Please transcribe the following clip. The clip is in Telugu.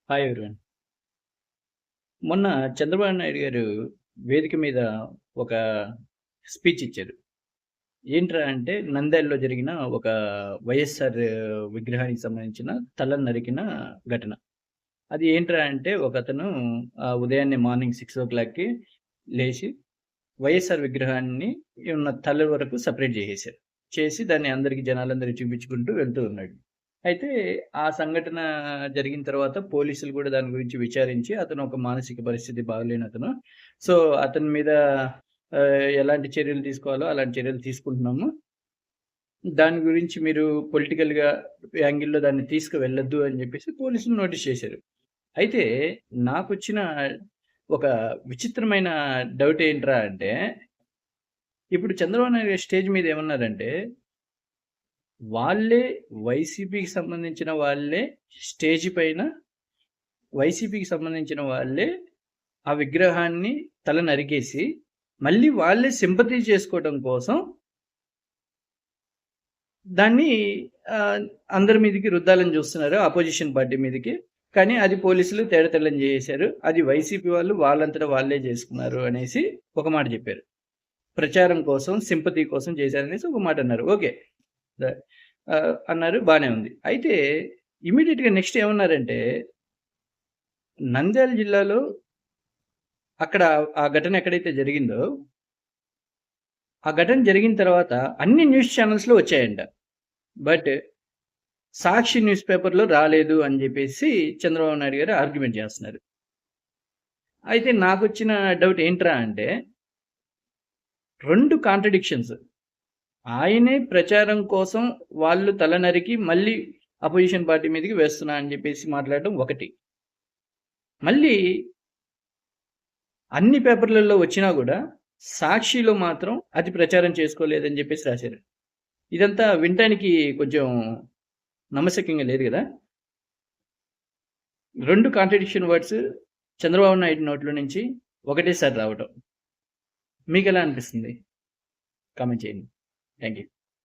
Hi everyone. మొన్న చంద్రబాబు నాయుడు గారు వేదిక మీద ఒక స్పీచ్ ఇచ్చారు. ఏంట్రా అంటే నంద్యాలలో జరిగిన ఒక వైఎస్ఆర్ విగ్రహానికి సంబంధించిన తల నరికిన ఘటన. అది ఏంట్రా అంటే ఒకతను ఉదయాన్నే మార్నింగ్ 6:00కి లేచి వైఎస్ఆర్ విగ్రహాన్ని ఉన్న తల వరకు సెపరేట్ చేసేశారు. చేసి దాన్ని జనాలందరికి చూపించుకుంటూ వెళ్తూ ఉన్నాడు. అయితే ఆ సంఘటన జరిగిన తర్వాత పోలీసులు కూడా దాని గురించి విచారించి అతను ఒక మానసిక పరిస్థితి బాగలేనతను. సో, అతని మీద ఎలాంటి చర్యలు తీసుకోవాలో అలాంటి చర్యలు తీసుకుంటున్నాము. దాని గురించి మీరు పొలిటికల్‌గా యాంగిల్‌లో దాన్ని తీసుకువెళ్ళొద్దు అని చెప్పేసి పోలీసులు నోటీస్ చేశారు. అయితే నాకొచ్చిన ఒక విచిత్రమైన డౌట్ ఏంట్రా అంటే, ఇప్పుడు చంద్రబాబు నాయుడు గారు స్టేజ్ మీద ఏమన్నారంటే వాళ్ళే వైసీపీకి సంబంధించిన వాళ్ళే స్టేజ్ పైన వైసీపీకి సంబంధించిన వాళ్ళే ఆ విగ్రహాన్ని తల నరికేసి మళ్ళీ వాళ్ళే సింపతి చేసుకోవడం కోసం దాన్ని అందరి మీదకి రుద్దాలని చూస్తున్నారు, అపోజిషన్ పార్టీ మీదకి. కానీ అది పోలీసులు తేడతెల్లం చేశారు. అది వైసీపీ వాళ్ళు వాళ్ళంతటా వాళ్ళే చేసుకున్నారు అనేసి ఒక మాట చెప్పారు. ప్రచారం కోసం, సింపతి కోసం చేశారనేసి ఒక మాట అన్నారు. ఓకే, అన్నారు, బాగానే ఉంది. అయితే ఇమీడియట్‌గా నెక్స్ట్ ఏమన్నారంటే, నంద్యాల జిల్లాలో అక్కడ ఆ ఘటన ఎక్కడైతే జరిగిందో, ఆ ఘటన జరిగిన తర్వాత అన్ని న్యూస్ ఛానల్స్‌లో వచ్చాయంట. బట్ సాక్షి న్యూస్ పేపర్‌లో రాలేదు అని చెప్పేసి చంద్రబాబు నాయుడు గారు ఆర్గ్యుమెంట్ చేస్తున్నారు. అయితే నాకొచ్చిన డౌట్ ఏంట్రా అంటే, 2 కాంట్రడిక్షన్స్. ఆయనే ప్రచారం కోసం వాళ్ళు తల నరికి మళ్ళీ అపోజిషన్ పార్టీ మీదకి వేస్తున్నా అని చెప్పేసి మాట్లాడడం ఒకటి. మళ్ళీ అన్ని పేపర్లలో వచ్చినా కూడా సాక్షిలో మాత్రం అది ప్రచారం చేసుకోలేదని చెప్పేసి రాశారు. ఇదంతా వినటానికి కొంచెం నమ్మశక్యంగా లేదు కదా. 2 కాంట్రడిక్షన్ వర్డ్స్ చంద్రబాబు నాయుడు నోట్లో నుంచి ఒకటేసారి రావటం మీకు ఎలా అనిపిస్తుంది? కామెంట్ చేయండి. Thank you.